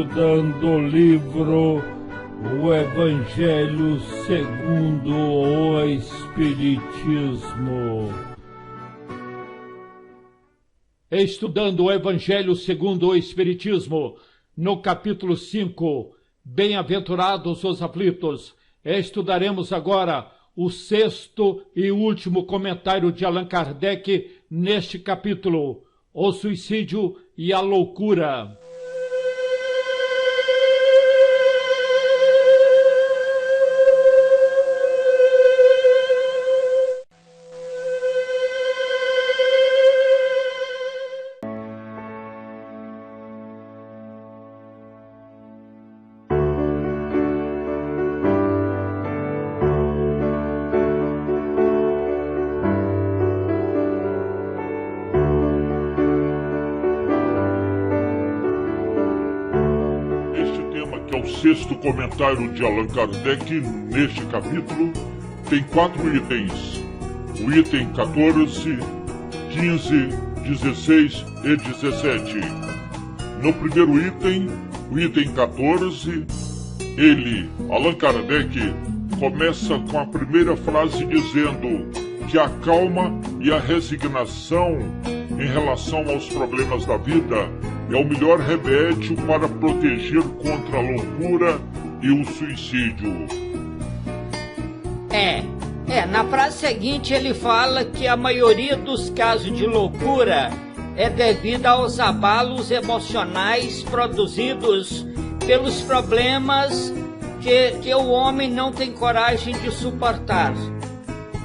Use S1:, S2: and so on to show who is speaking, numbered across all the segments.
S1: estudando o livro O Evangelho segundo o Espiritismo. Estudando o Evangelho segundo o Espiritismo, no capítulo 5, Bem-aventurados os aflitos, estudaremos agora o sexto e último comentário de Allan Kardec neste capítulo, o suicídio e a loucura.
S2: Sexto comentário de Allan Kardec neste capítulo tem 4 itens: o item 14, 15, 16 e 17. No primeiro item, o item 14, Allan Kardec, começa com a primeira frase dizendo que a calma e a resignação em relação aos problemas da vida é o melhor remédio para proteger contra a loucura e o suicídio.
S3: Na frase seguinte ele fala que a maioria dos casos de loucura é devida aos abalos emocionais produzidos pelos problemas que o homem não tem coragem de suportar.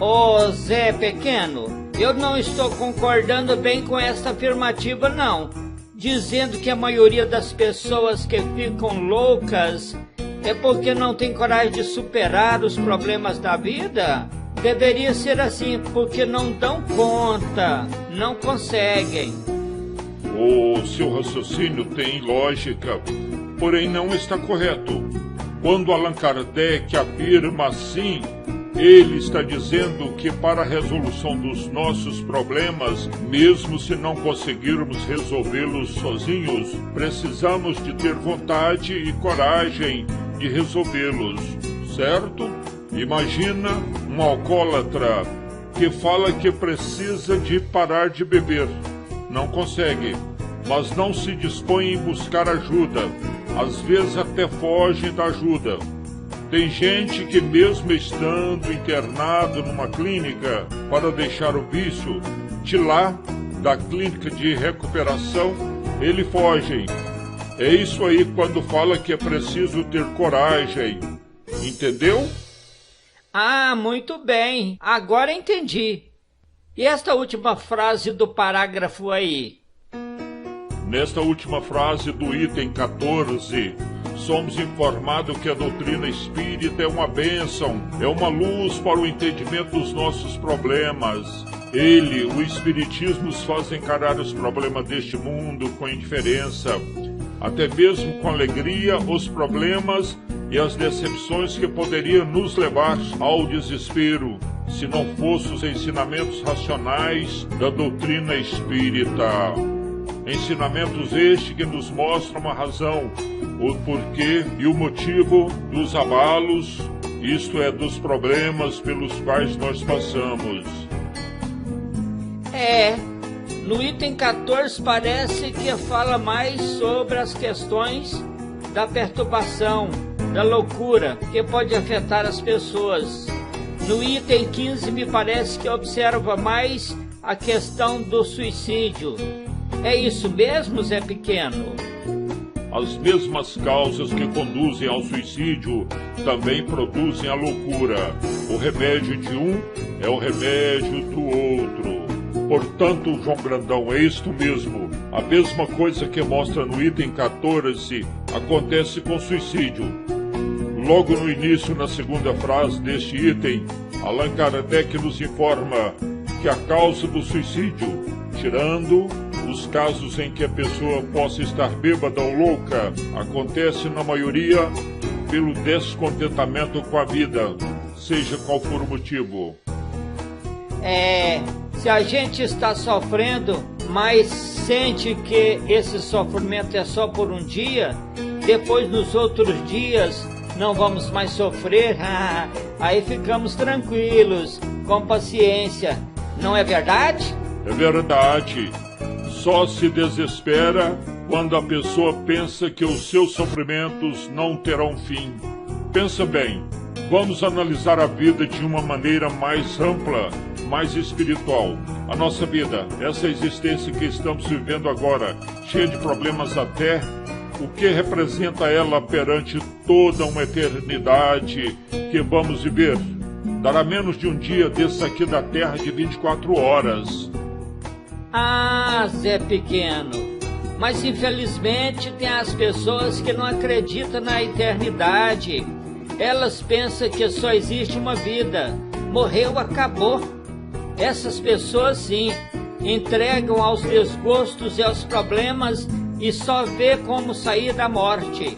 S3: Ô Zé Pequeno, eu não estou concordando bem com esta afirmativa não, dizendo que a maioria das pessoas que ficam loucas é porque não tem coragem de superar os problemas da vida. Deveria ser assim, porque não dão conta, não conseguem.
S2: O seu raciocínio tem lógica, porém não está correto. Quando Allan Kardec afirma assim, ele está dizendo que para a resolução dos nossos problemas, mesmo se não conseguirmos resolvê-los sozinhos, precisamos de ter vontade e coragem de resolvê-los, certo? Imagina um alcoólatra que fala que precisa de parar de beber. Não consegue, mas não se dispõe em buscar ajuda. Às vezes até foge da ajuda. Tem gente que mesmo estando internado numa clínica para deixar o vício, de lá, da clínica de recuperação, ele foge. É isso aí quando fala que é preciso ter coragem. Entendeu?
S3: Ah, muito bem. Agora entendi. E esta última frase do parágrafo aí?
S2: Nesta última frase do item 14... somos informados que a doutrina espírita é uma bênção, é uma luz para o entendimento dos nossos problemas. O Espiritismo, nos faz encarar os problemas deste mundo com indiferença, até mesmo com alegria, os problemas e as decepções que poderiam nos levar ao desespero, se não fossem os ensinamentos racionais da doutrina espírita. Ensinamentos estes que nos mostram a razão, o porquê e o motivo dos abalos, isto é, dos problemas pelos quais nós passamos.
S3: No item 14 parece que fala mais sobre as questões da perturbação, da loucura, que pode afetar as pessoas. No item 15 me parece que observa mais a questão do suicídio. É isso mesmo, Zé Pequeno?
S2: As mesmas causas que conduzem ao suicídio também produzem a loucura. O remédio de um é o remédio do outro. Portanto, João Brandão, é isto mesmo. A mesma coisa que mostra no item 14 acontece com o suicídio. Logo no início, na segunda frase deste item, Allan Kardec nos informa que a causa do suicídio, tirando os casos em que a pessoa possa estar bêbada ou louca, acontece na maioria pelo descontentamento com a vida, seja qual for o motivo.
S3: Se a gente está sofrendo, mas sente que esse sofrimento é só por um dia, depois nos outros dias não vamos mais sofrer, aí ficamos tranquilos, com paciência. Não é verdade?
S2: É verdade. Só se desespera quando a pessoa pensa que os seus sofrimentos não terão fim. Pensa bem, vamos analisar a vida de uma maneira mais ampla, mais espiritual. A nossa vida, essa existência que estamos vivendo agora, cheia de problemas até, o que representa ela perante toda uma eternidade que vamos viver? Dará menos de um dia desse aqui da Terra de 24 horas.
S3: Ah, Zé Pequeno, mas infelizmente tem as pessoas que não acreditam na eternidade. Elas pensam que só existe uma vida, morreu, acabou. Essas pessoas sim, entregam aos desgostos e aos problemas e só vê como sair da morte.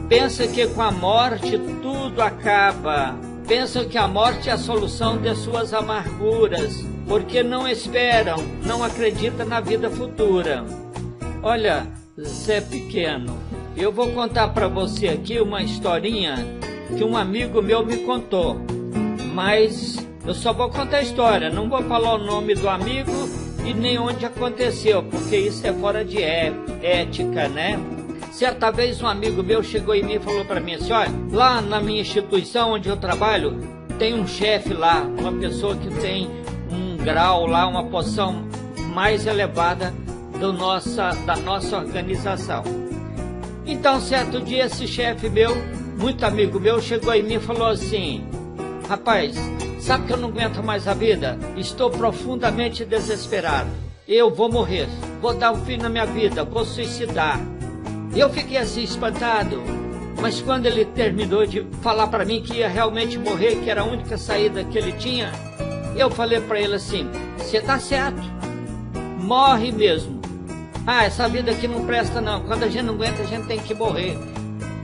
S3: Pensa que com a morte tudo acaba. Pensam que a morte é a solução de suas amarguras, porque não esperam, não acreditam na vida futura. Olha, Zé Pequeno, eu vou contar para você aqui uma historinha que um amigo meu me contou, mas eu só vou contar a história, não vou falar o nome do amigo e nem onde aconteceu, porque isso é fora de ética, né? Certa vez um amigo meu chegou em mim e falou para mim assim, olha, lá na minha instituição onde eu trabalho, tem um chefe lá, uma pessoa que tem um grau lá, uma posição mais elevada da nossa organização. Então, certo dia, esse chefe meu, muito amigo meu, chegou em mim e falou assim, rapaz, sabe que eu não aguento mais a vida? Estou profundamente desesperado. Eu vou morrer, vou dar um fim na minha vida, vou suicidar. Eu fiquei assim espantado, mas quando ele terminou de falar para mim que ia realmente morrer, que era a única saída que ele tinha, eu falei para ele assim, você tá certo, morre mesmo. Ah, essa vida aqui não presta não, quando a gente não aguenta a gente tem que morrer.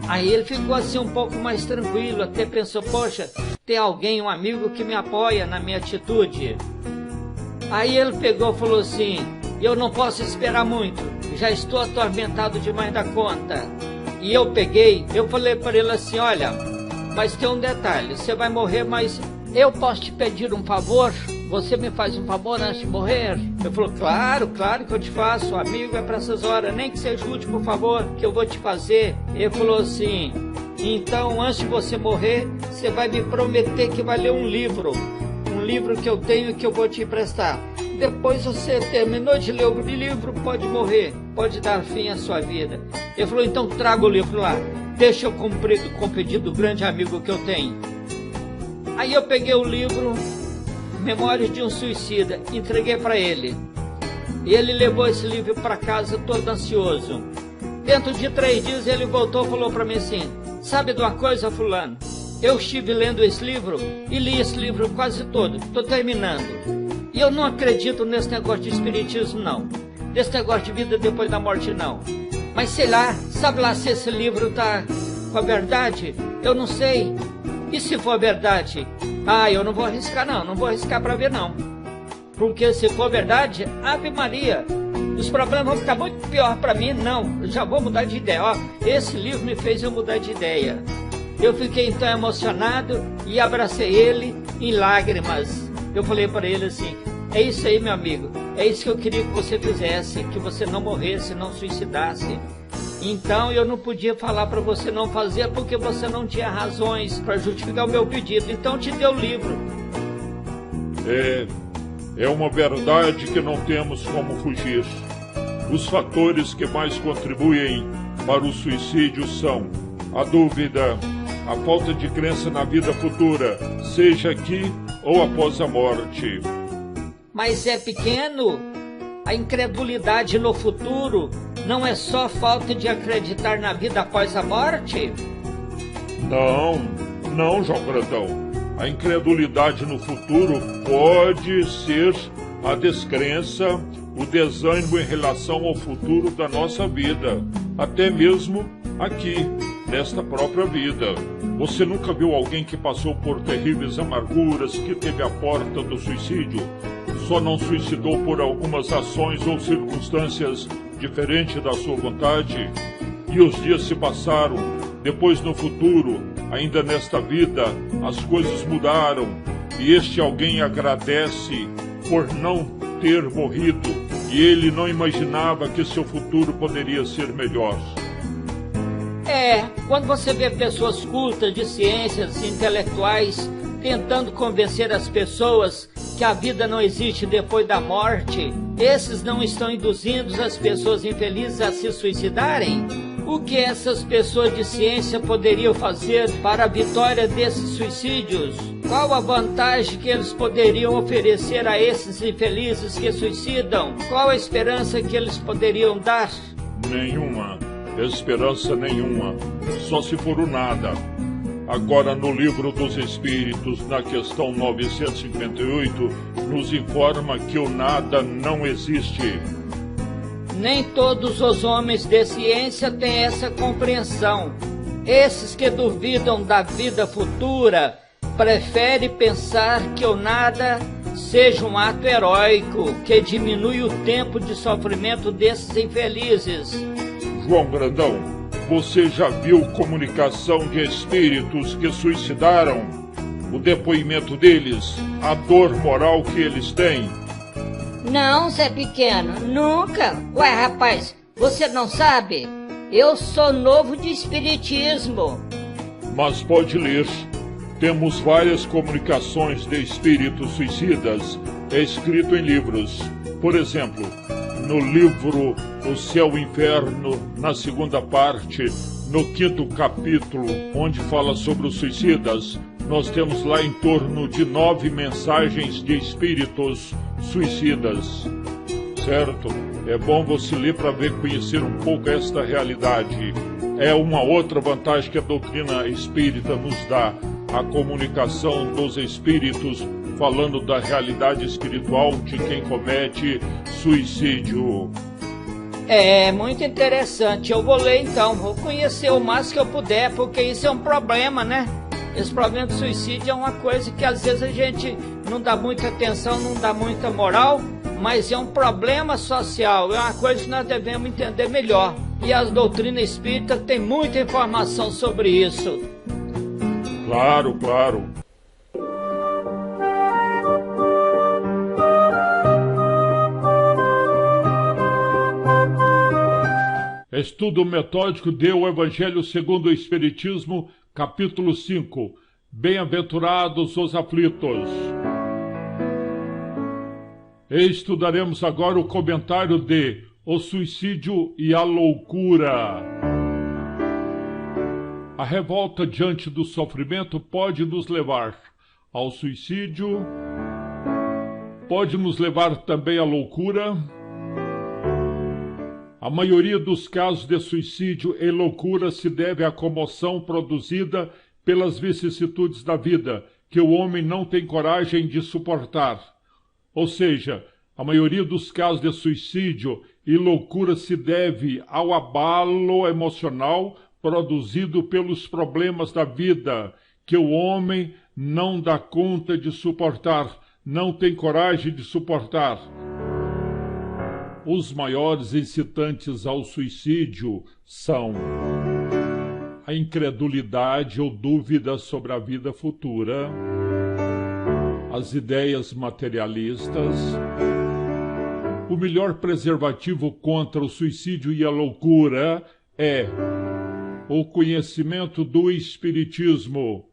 S3: Aí ele ficou assim um pouco mais tranquilo, até pensou, poxa, tem alguém, um amigo que me apoia na minha atitude. Aí ele pegou e falou assim, eu não posso esperar muito, já estou atormentado demais da conta. E eu falei para ele assim, olha, mas tem um detalhe, você vai morrer, mas eu posso te pedir um favor? Você me faz um favor antes de morrer? Eu falei, claro que eu te faço, amigo é para essas horas, nem que seja o último favor que eu vou te fazer. Ele falou assim, então antes de você morrer, você vai me prometer que vai ler um livro que eu tenho que eu vou te emprestar. Depois você terminou de ler o livro, pode morrer, pode dar fim à sua vida. Ele falou, então traga o livro lá, deixa eu cumprir com o pedido do grande amigo que eu tenho. Aí eu peguei o livro, Memórias de um Suicida, entreguei para ele. E ele levou esse livro para casa todo ansioso. Dentro de 3 dias ele voltou e falou para mim assim, sabe de uma coisa, fulano? Eu estive lendo esse livro e li esse livro quase todo, estou terminando. E eu não acredito nesse negócio de espiritismo não, desse negócio de vida depois da morte não. Mas sei lá, sabe lá se esse livro está com a verdade? Eu não sei. E se for verdade? Ah, eu não vou arriscar não vou arriscar para ver não. Porque se for verdade, Ave Maria, os problemas vão ficar muito pior para mim, não, eu já vou mudar de ideia. Ó, esse livro me fez eu mudar de ideia. Eu fiquei então emocionado e abracei ele em lágrimas. Eu falei para ele assim, é isso aí meu amigo, é isso que eu queria que você fizesse, que você não morresse, não suicidasse. Então eu não podia falar para você não fazer porque você não tinha razões para justificar o meu pedido, então eu te dei o livro.
S2: É uma verdade que não temos como fugir. Os fatores que mais contribuem para o suicídio são a dúvida, a falta de crença na vida futura, seja aqui ou após a morte.
S3: Mas é pequeno, a incredulidade no futuro não é só falta de acreditar na vida após a morte?
S2: Não, João Grandão. A incredulidade no futuro pode ser a descrença, o desânimo em relação ao futuro da nossa vida, até mesmo aqui, nesta própria vida. Você nunca viu alguém que passou por terríveis amarguras, que teve a porta do suicídio, só não suicidou por algumas ações ou circunstâncias diferentes da sua vontade? E os dias se passaram. Depois, no futuro, ainda nesta vida, as coisas mudaram. E este alguém agradece por não ter morrido. E ele não imaginava que seu futuro poderia ser melhor.
S3: Quando você vê pessoas cultas de ciências, intelectuais, tentando convencer as pessoas que a vida não existe depois da morte, esses não estão induzindo as pessoas infelizes a se suicidarem? O que essas pessoas de ciência poderiam fazer para a vitória desses suicídios? Qual a vantagem que eles poderiam oferecer a esses infelizes que suicidam? Qual a esperança que eles poderiam dar?
S2: Nenhuma. Esperança nenhuma. Só se for o nada. Agora, no Livro dos Espíritos, na questão 958, nos informa que o nada não existe.
S3: Nem todos os homens de ciência têm essa compreensão. Esses que duvidam da vida futura preferem pensar que o nada seja um ato heróico que diminui o tempo de sofrimento desses infelizes.
S2: João Brandão, você já viu comunicação de espíritos que suicidaram? O depoimento deles, a dor moral que eles têm?
S4: Não, Zé Pequeno, nunca. Ué, rapaz, você não sabe? Eu sou novo de espiritismo.
S2: Mas pode ler. Temos várias comunicações de espíritos suicidas, escrito em livros. Por exemplo, no livro O Céu e o Inferno, na segunda parte, no 5º capítulo, onde fala sobre os suicidas, nós temos lá em torno de 9 mensagens de espíritos suicidas. Certo? É bom você ler para conhecer um pouco esta realidade. É uma outra vantagem que a doutrina espírita nos dá, a comunicação dos espíritos falando da realidade espiritual de quem comete suicídio.
S3: É muito interessante. Eu vou ler então, vou conhecer o máximo que eu puder, porque isso é um problema, né? Esse problema do suicídio é uma coisa que às vezes a gente não dá muita atenção, não dá muita moral, mas é um problema social, é uma coisa que nós devemos entender melhor. E a doutrina espírita tem muita informação sobre isso.
S2: Claro, claro. Estudo metódico do Evangelho segundo o Espiritismo, capítulo 5. Bem-aventurados os aflitos. Estudaremos agora o comentário de O Suicídio e a Loucura. A revolta diante do sofrimento pode nos levar ao suicídio, pode nos levar também à loucura. A maioria dos casos de suicídio e loucura se deve à comoção produzida pelas vicissitudes da vida, que o homem não tem coragem de suportar. Ou seja, a maioria dos casos de suicídio e loucura se deve ao abalo emocional produzido pelos problemas da vida, que o homem não dá conta de suportar, não tem coragem de suportar. Os maiores incitantes ao suicídio são a incredulidade ou dúvida sobre a vida futura, as ideias materialistas. O melhor preservativo contra o suicídio e a loucura é o conhecimento do Espiritismo,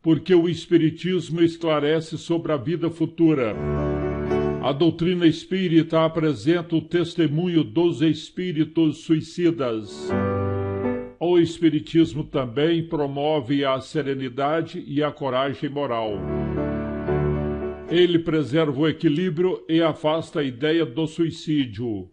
S2: porque o Espiritismo esclarece sobre a vida futura. A doutrina espírita apresenta o testemunho dos espíritos suicidas. O Espiritismo também promove a serenidade e a coragem moral. Ele preserva o equilíbrio e afasta a ideia do suicídio.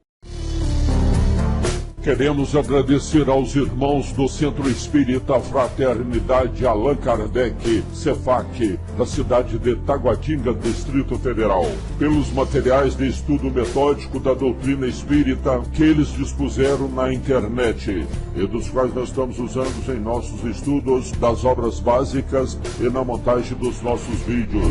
S2: Queremos agradecer aos irmãos do Centro Espírita Fraternidade Allan Kardec, CEFAC, da cidade de Taguatinga, Distrito Federal, pelos materiais de estudo metódico da doutrina espírita que eles dispuseram na internet e dos quais nós estamos usando em nossos estudos das obras básicas e na montagem dos nossos vídeos.